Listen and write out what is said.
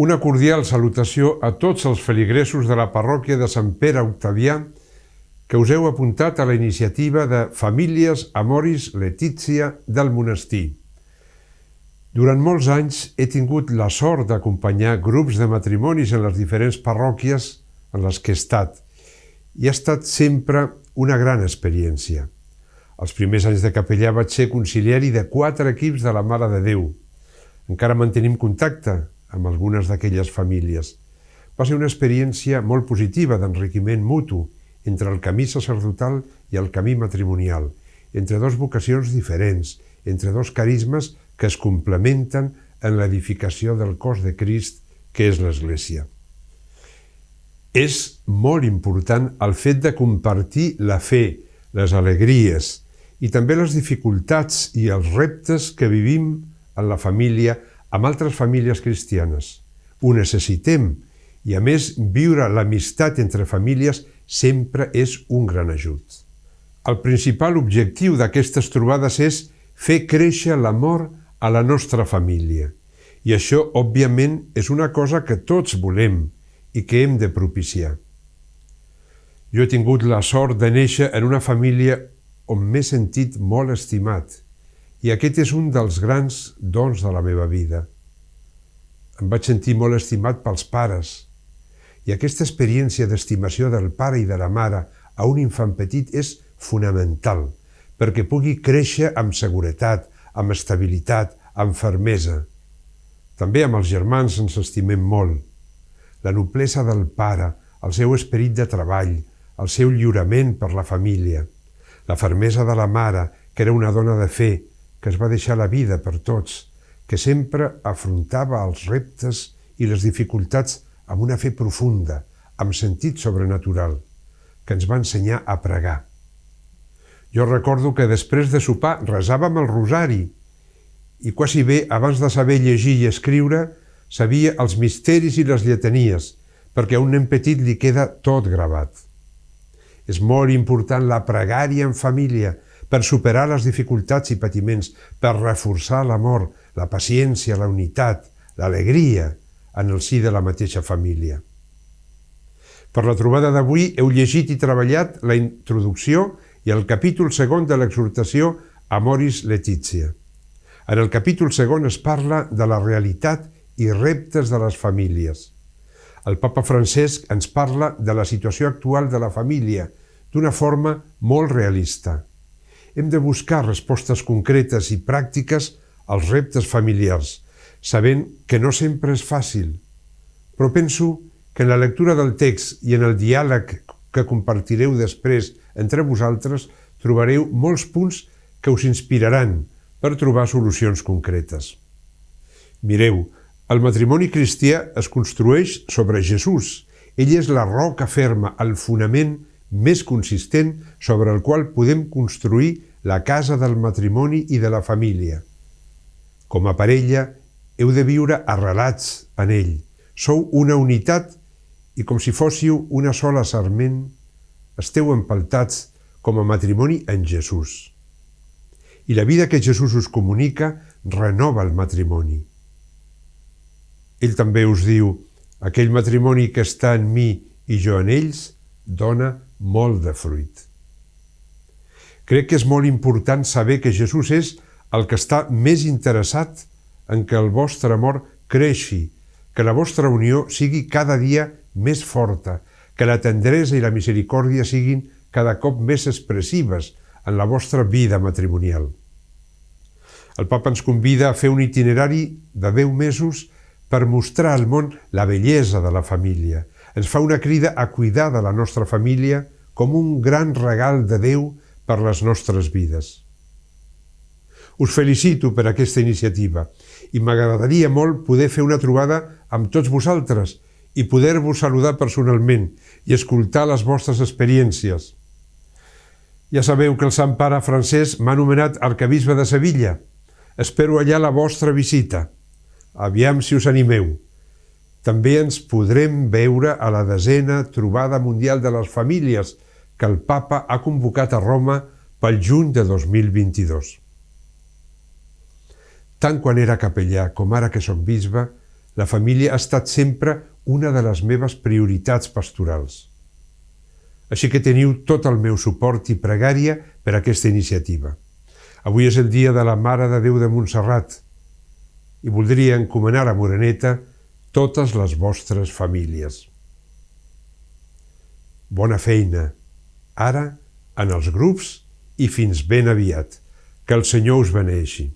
Una cordial salutació a tots els feligresos de la parròquia de Sant Pere Octavià que us heu apuntat a la iniciativa de Famílies Amoris Laetitia del monestir. Durant molts anys he tingut la sort d'acompanyar grups de matrimonis en les diferents parròquies en les que he estat i ha estat sempre una gran experiència. Els primers anys de capellà vaig ser conciliari de 4 equips de la Mare de Déu. Encara mantenim contacte amb algunes d'aquelles famílies. Va ser una experiència molt positiva d'enriquiment mutu entre el camí sacerdotal i el camí matrimonial, entre dos vocacions diferents, entre dos carismes que es complementen en l'edificació del cos de Crist, que és l'Església. És molt important el fet de compartir la fe, les alegries i també les dificultats i els reptes que vivim en la família amb altres famílies cristianes. Ho necessitem i, a més, viure l'amistat entre famílies sempre és un gran ajut. El principal objectiu d'aquestes trobades és fer créixer l'amor a la nostra família. I això, òbviament, és una cosa que tots volem i que hem de propiciar. Jo he tingut la sort de néixer en una família on m'he sentit molt estimat i aquest és un dels grans dons de la meva vida. Em vaig sentir molt estimat pels pares i aquesta experiència d'estimació del pare i de la mare a un infant petit és fonamental perquè pugui créixer amb seguretat, amb estabilitat, amb fermesa. També amb els germans ens estimem molt. La noblesa del pare, el seu esperit de treball, el seu lliurament per la família, la fermesa de la mare, que era una dona de fe, que es va deixar la vida per tots, que sempre afrontava els reptes i les dificultats amb una fe profunda, amb sentit sobrenatural, que ens va ensenyar a pregar. Jo recordo que després de sopar resàvem el rosari i quasi bé, abans de saber llegir i escriure, sabia els misteris i les lletanies, perquè a un nen petit li queda tot gravat. És molt important la pregària en família per superar les dificultats i patiments, per reforçar l'amor, la paciència, la unitat, l'alegria en el si de la mateixa família. Per la trobada d'avui heu llegit i treballat la introducció i el capítol 2 de l'exhortació Amoris Laetitia. En el capítol 2 es parla de la realitat i reptes de les famílies. El papa Francesc ens parla de la situació actual de la família d'una forma molt realista. Hem de buscar respostes concretes i pràctiques als reptes familiars, sabent que no sempre és fàcil. Però penso que en la lectura del text i en el diàleg que compartireu després entre vosaltres trobareu molts punts que us inspiraran per trobar solucions concretes. Mireu, el matrimoni cristià es construeix sobre Jesús. Ell és la roca ferma, el fonament més consistent sobre el qual podem construir la casa del matrimoni i de la família. Com a parella, heu de viure arrelats en ell. Sou una unitat i com si fóssiu una sola sarment, esteu empeltats com a matrimoni en Jesús. I la vida que Jesús us comunica renova el matrimoni. Ell també us diu: aquell matrimoni que està en mi i jo en ells dona molt de fruit. Crec que és molt important saber que Jesús és el que està més interessat en que el vostre amor creixi, que la vostra unió sigui cada dia més forta, que la tendresa i la misericòrdia siguin cada cop més expressives en la vostra vida matrimonial. El papa ens convida a fer un itinerari de 10 mesos per mostrar al món la bellesa de la família. Ens fa una crida a cuidar de la nostra família com un gran regal de Déu per les nostres vides. Us felicito per aquesta iniciativa i m'agradaria molt poder fer una trobada amb tots vosaltres i poder-vos saludar personalment i escoltar les vostres experiències. Ja sabeu que el Sant Pare Francesc m'ha nomenat arquebisbe de Sevilla. Espero allà la vostra visita. Aviam si us animeu. També ens podrem veure a la 10ª Trobada Mundial de les Famílies que el Papa ha convocat a Roma pel juny de 2022. Tant quan era capellà com ara que soc bisbe, La família ha estat sempre una de les meves prioritats pastorals. Així que teniu tot el meu suport i pregària per a aquesta iniciativa. Avui és el dia de la Mare de Déu de Montserrat i voldria encomanar a Moreneta totes les vostres famílies. Bona feina, ara en els grups i fins ben aviat. Que el Senyor us beneixi.